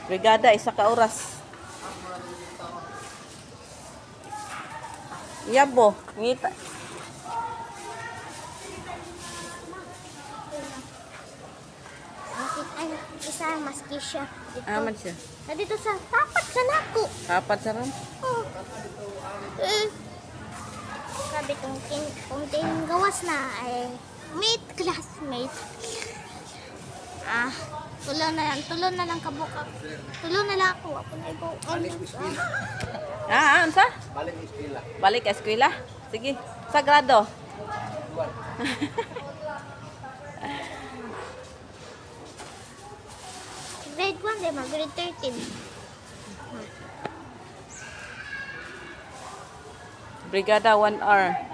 Brigada, isa ka oras. Yabo, ngita. Ay, isa maski siya. Aman siya. Dito sa tapat sa nako. Apat sa ram. Oh. Sabi kong kunting gawas na ay meet classmate. Tulo na lang kabuka. Tulo na lang ako. Ako na ibo. Ansa? Balik eskwela. Sige, sagrado. Grade 1 din, grade 13. Brigada 1 hour.